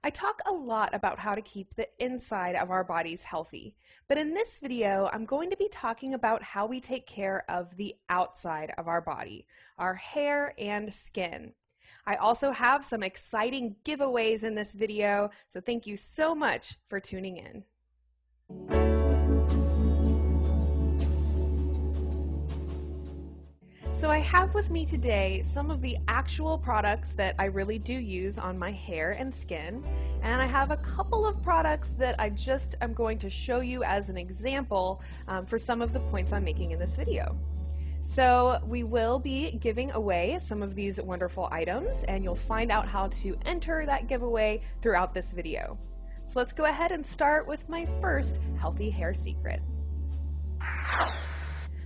I talk a lot about how to keep the inside of our bodies healthy, but in this video, I'm going to be talking about how we take care of the outside of our body, our hair and skin. I also have some exciting giveaways in this video, so thank you so much for tuning in. So I have with me today some of the actual products that I really do use on my hair and skin, and I have a couple of products that I'm going to show you as an example for some of the points I'm making in this video. So we will be giving away some of these wonderful items, and you'll find out how to enter that giveaway throughout this video. So let's go ahead and start with my first healthy hair secret.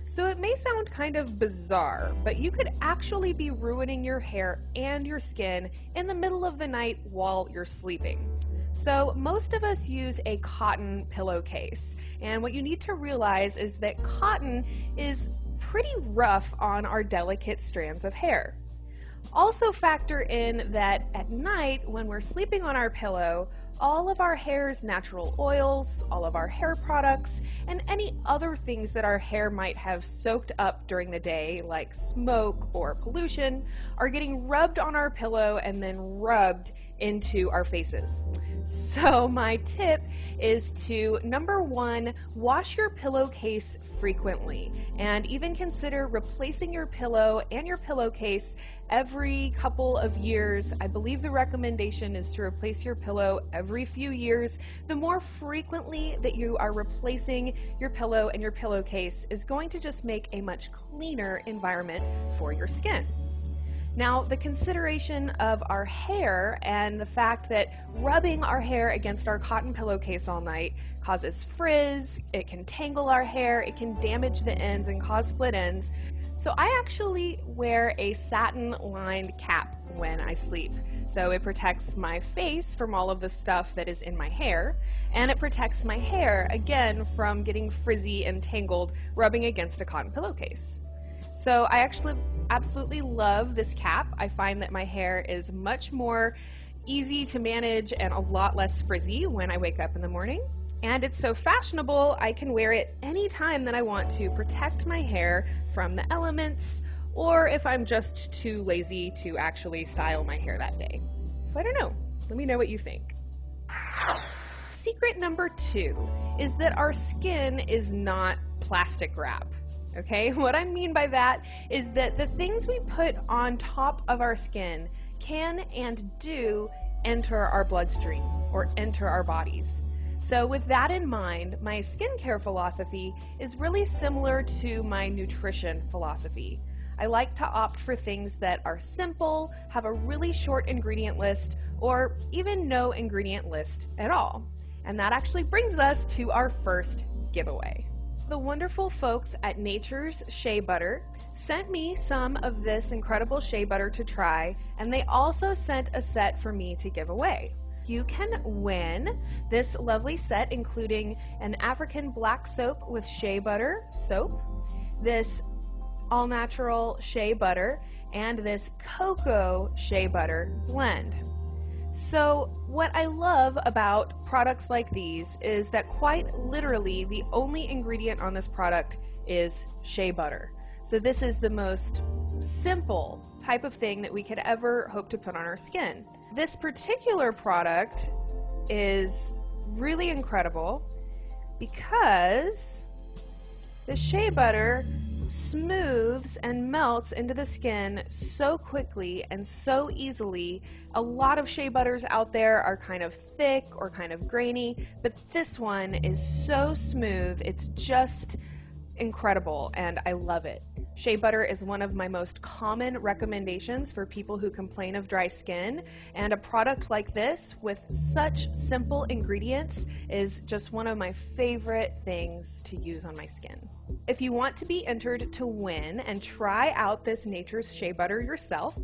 So it may sound kind of bizarre, but you could actually be ruining your hair and your skin in the middle of the night while you're sleeping. So most of us use a cotton pillowcase, and what you need to realize is that cotton is pretty rough on our delicate strands of hair. Also factor in that at night when we're sleeping on our pillow, all of our hair's natural oils, all of our hair products, and any other things that our hair might have soaked up during the day, like smoke or pollution, are getting rubbed on our pillow and then rubbed into our faces. So my tip is to, number one, wash your pillowcase frequently, and even consider replacing your pillow and your pillowcase every couple of years. I believe the recommendation is to replace your pillow every few years. The more frequently that you are replacing your pillow and your pillowcase is going to just make a much cleaner environment for your skin. Now, the consideration of our hair and the fact that rubbing our hair against our cotton pillowcase all night causes frizz, it can tangle our hair, it can damage the ends and cause split ends. So I actually wear a satin-lined cap when I sleep. So it protects my face from all of the stuff that is in my hair, and it protects my hair, again, from getting frizzy and tangled rubbing against a cotton pillowcase. So I actually absolutely love this cap. I find that my hair is much more easy to manage and a lot less frizzy when I wake up in the morning. And it's so fashionable, I can wear it anytime that I want to protect my hair from the elements, or if I'm just too lazy to actually style my hair that day. So I don't know. Let me know what you think. Secret number 2 is that our skin is not plastic wrap. Okay, what I mean by that is that the things we put on top of our skin can and do enter our bloodstream or enter our bodies. So with that in mind, my skincare philosophy is really similar to my nutrition philosophy. I like to opt for things that are simple, have a really short ingredient list, or even no ingredient list at all. And that actually brings us to our first giveaway. The wonderful folks at Nature's Shea Butter sent me some of this incredible shea butter to try, and they also sent a set for me to give away. You can win this lovely set, including an African black soap with shea butter soap, this all-natural shea butter, and this cocoa shea butter blend. So what I love about products like these is that quite literally the only ingredient on this product is shea butter. So this is the most simple type of thing that we could ever hope to put on our skin. This particular product is really incredible because the shea butter smooths and melts into the skin so quickly and so easily. A lot of shea butters out there are kind of thick or kind of grainy, but this one is so smooth, it's just incredible, and I love it. Shea butter is one of my most common recommendations for people who complain of dry skin, and a product like this with such simple ingredients is just one of my favorite things to use on my skin. If you want to be entered to win and try out this Nature's Shea Butter yourself,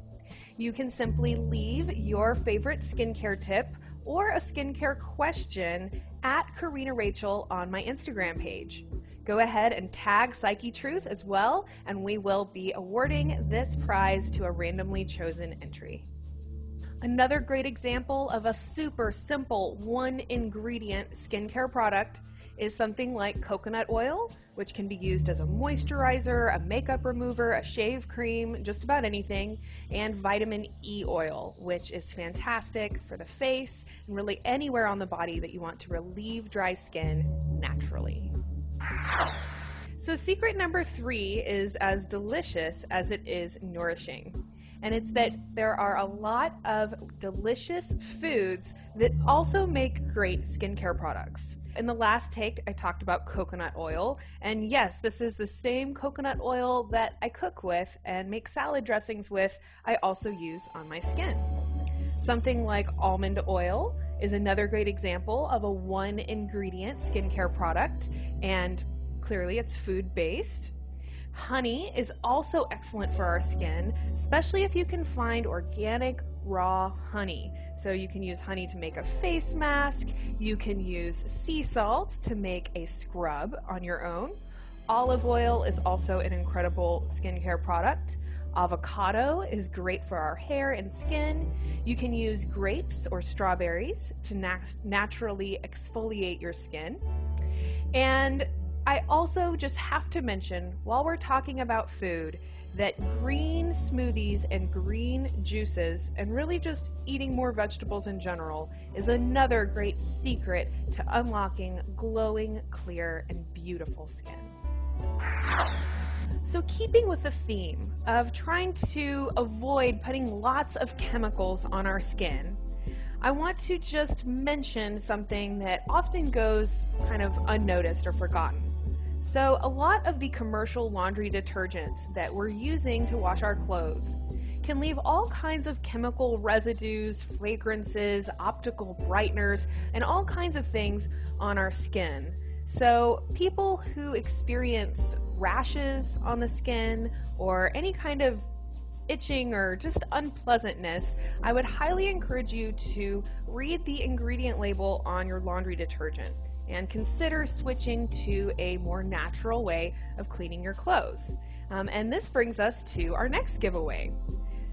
you can simply leave your favorite skincare tip or a skincare question at Karina Rachel on my Instagram page. Go ahead and tag Psyche Truth as well, and we will be awarding this prize to a randomly chosen entry. Another great example of a super simple one ingredient skincare product is something like coconut oil, which can be used as a moisturizer, a makeup remover, a shave cream, just about anything, and vitamin E oil, which is fantastic for the face and really anywhere on the body that you want to relieve dry skin naturally. So secret number 3 is as delicious as it is nourishing. And it's that there are a lot of delicious foods that also make great skincare products. In the last take, I talked about coconut oil, and yes, this is the same coconut oil that I cook with and make salad dressings with, I also use on my skin. Something like almond oil is another great example of a one ingredient skincare product, and clearly it's food-based. Honey is also excellent for our skin, especially if you can find organic raw honey. So you can use honey to make a face mask, you can use sea salt to make a scrub on your own. Olive oil is also an incredible skincare product. Avocado is great for our hair and skin. You can use grapes or strawberries to naturally exfoliate your skin. And I also just have to mention, while we're talking about food, that green smoothies and green juices, and really just eating more vegetables in general, is another great secret to unlocking glowing, clear, and beautiful skin. So keeping with the theme of trying to avoid putting lots of chemicals on our skin, I want to just mention something that often goes kind of unnoticed or forgotten. So a lot of the commercial laundry detergents that we're using to wash our clothes can leave all kinds of chemical residues, fragrances, optical brighteners, and all kinds of things on our skin. So people who experience rashes on the skin or any kind of itching or just unpleasantness, I would highly encourage you to read the ingredient label on your laundry detergent and consider switching to a more natural way of cleaning your clothes. And this brings us to our next giveaway.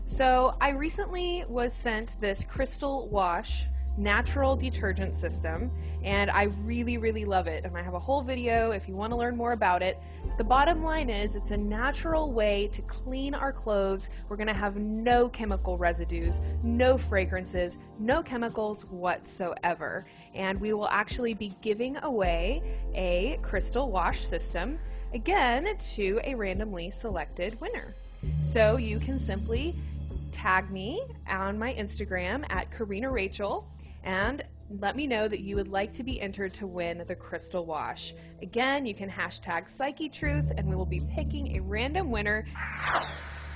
So I recently was sent this Crystal Wash natural detergent system, and I really love it, and I have a whole video if you want to learn more about it. The bottom line is it's a natural way to clean our clothes. We're going to have no chemical residues, no fragrances, no chemicals whatsoever, and we will actually be giving away a Crystal Wash system, again, to a randomly selected winner. So you can simply tag me on my Instagram at Karina Rachel and let me know that you would like to be entered to win the Crystal Wash. Again, you can hashtag PsycheTruth and we will be picking a random winner.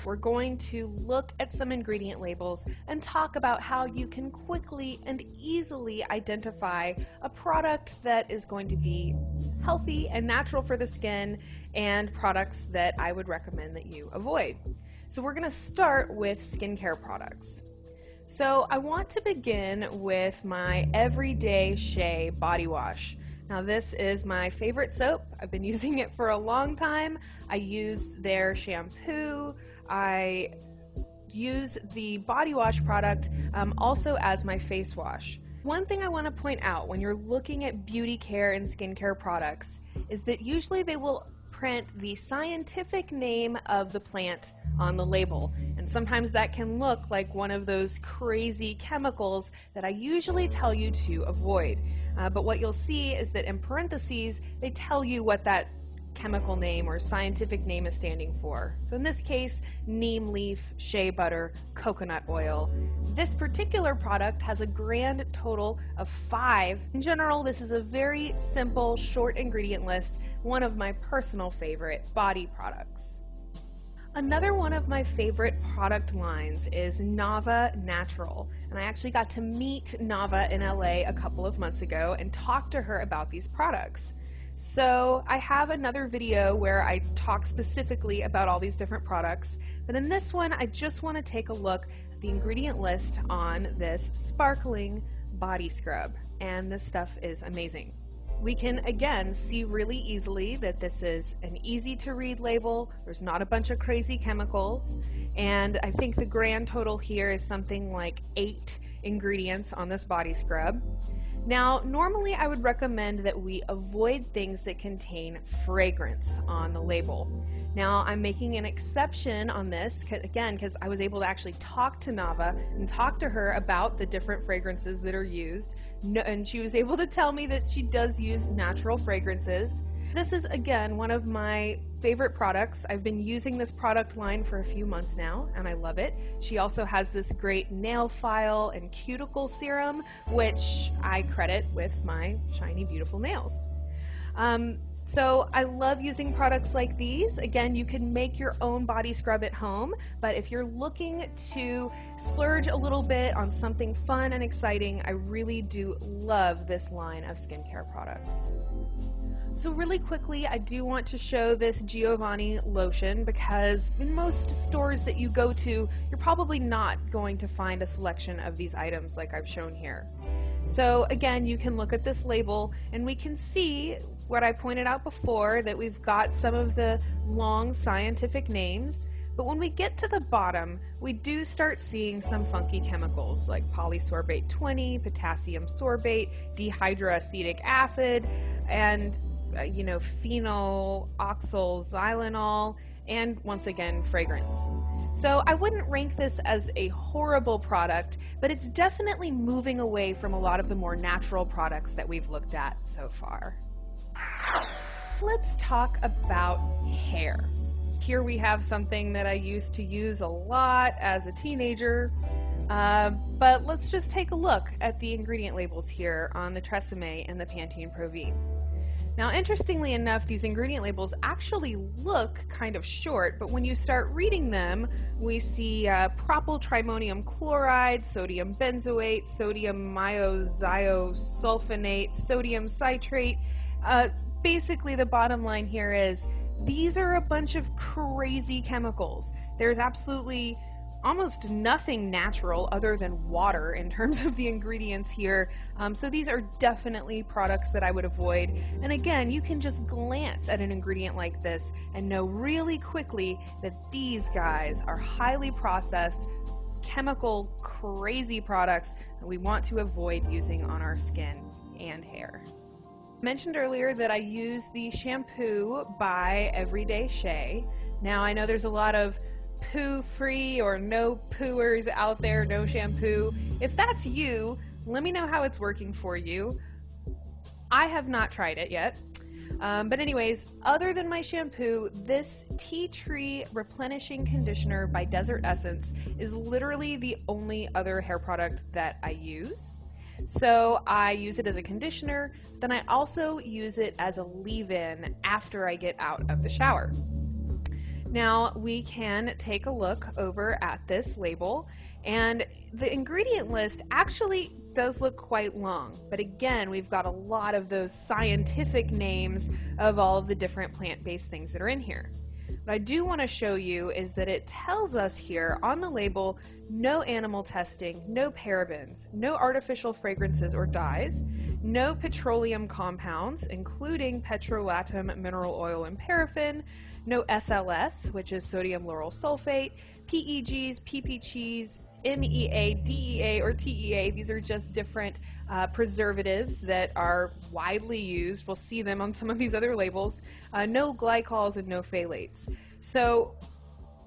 We're going to look at some ingredient labels and talk about how you can quickly and easily identify a product that is going to be healthy and natural for the skin and products that I would recommend that you avoid. So we're going to start with skincare products. So I want to begin with my Everyday Shea body wash. Now this is my favorite soap. I've been using it for a long time. I used their shampoo. I use the body wash product also as my face wash. One thing I want to point out when you're looking at beauty care and skincare products is that usually they will print the scientific name of the plant on the label, and sometimes that can look like one of those crazy chemicals that I usually tell you to avoid. But what you'll see is that in parentheses they tell you what that chemical name or scientific name is standing for. So in this case, neem leaf, shea butter, coconut oil. This particular product has a grand total of 5. In general, this is a very simple, short ingredient list, one of my personal favorite body products. Another one of my favorite product lines is Nava Natural, and I actually got to meet Nava in LA a couple of months ago and talk to her about these products. So I have another video where I talk specifically about all these different products, but in this one I just want to take a look at the ingredient list on this sparkling body scrub, and this stuff is amazing. We can again see really easily that this is an easy to read label. There's not a bunch of crazy chemicals, and I think the grand total here is something like 8 ingredients on this body scrub. Now, normally I would recommend that we avoid things that contain fragrance on the label. Now, I'm making an exception on this, again, because I was able to actually talk to Nava and talk to her about the different fragrances that are used, and she was able to tell me that she does use natural fragrances. This is, again, one of my favorite products. I've been using this product line for a few months now, and I love it. She also has this great nail file and cuticle serum, which I credit with my shiny, beautiful nails. So I love using products like these. Again, you can make your own body scrub at home, but if you're looking to splurge a little bit on something fun and exciting, I really do love this line of skincare products. So really quickly, I do want to show this Giovanni lotion because in most stores that you go to, you're probably not going to find a selection of these items like I've shown here. So again, you can look at this label and we can see what I pointed out before, that we've got some of the long scientific names, but when we get to the bottom, we do start seeing some funky chemicals like polysorbate 20, potassium sorbate, dihydroacetic acid, and phenyl oxyl xylenol, and once again, fragrance. So I wouldn't rank this as a horrible product, but it's definitely moving away from a lot of the more natural products that we've looked at so far. Let's talk about hair. Here we have something that I used to use a lot as a teenager, but let's just take a look at the ingredient labels here on the TRESemmé and the Pantene Pro-V. Now, interestingly enough, these ingredient labels actually look kind of short, but when you start reading them, we see propyltrimonium chloride, sodium benzoate, sodium myothiosulfonate, sodium citrate. Basically, the bottom line here is these are a bunch of crazy chemicals. There's absolutely almost nothing natural other than water in terms of the ingredients here. So these are definitely products that I would avoid. And again, you can just glance at an ingredient like this and know really quickly that these guys are highly processed, chemical, crazy products that we want to avoid using on our skin and hair. I mentioned earlier that I use the shampoo by Everyday Shea. Now, I know there's a lot of poo-free or no pooers out there, no shampoo. If that's you, let me know how it's working for you. I have not tried it yet. But anyways, other than my shampoo, this Tea Tree Replenishing Conditioner by Desert Essence is literally the only other hair product that I use. So I use it as a conditioner, then I also use it as a leave-in after I get out of the shower. Now we can take a look over at this label, and the ingredient list actually does look quite long, but again, we've got a lot of those scientific names of all of the different plant-based things that are in here. What I do want to show you is that it tells us here on the label, no animal testing, no parabens, no artificial fragrances or dyes, no petroleum compounds, including petrolatum mineral oil and paraffin, no SLS, which is sodium lauryl sulfate, PEGs, PPGs, MEA, DEA, or TEA. These are just different preservatives that are widely used. We'll see them on some of these other labels. No glycols and no phthalates. So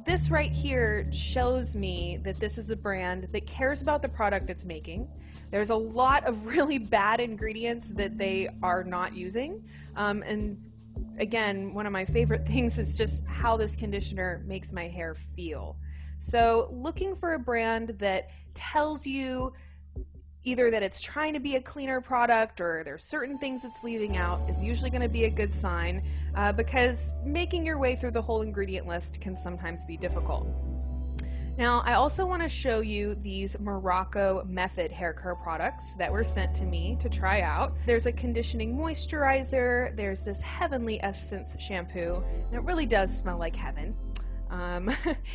this right here shows me that this is a brand that cares about the product it's making. There's a lot of really bad ingredients that they are not using. And again, one of my favorite things is just how this conditioner makes my hair feel. So looking for a brand that tells you either that it's trying to be a cleaner product or there's certain things it's leaving out is usually going to be a good sign, because making your way through the whole ingredient list can sometimes be difficult. Now, I also want to show you these Morocco Method hair care products that were sent to me to try out. There's a conditioning moisturizer, there's this Heavenly Essence shampoo, and it really does smell like heaven.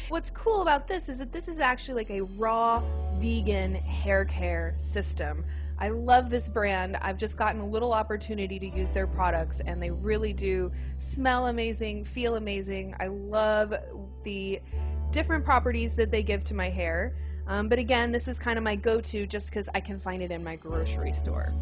What's cool about this is that this is actually like a raw vegan hair care system. I love this brand. I've just gotten a little opportunity to use their products, and they really do smell amazing, feel amazing. I love the different properties that they give to my hair. But again, this is kind of my go-to just because I can find it in my grocery store.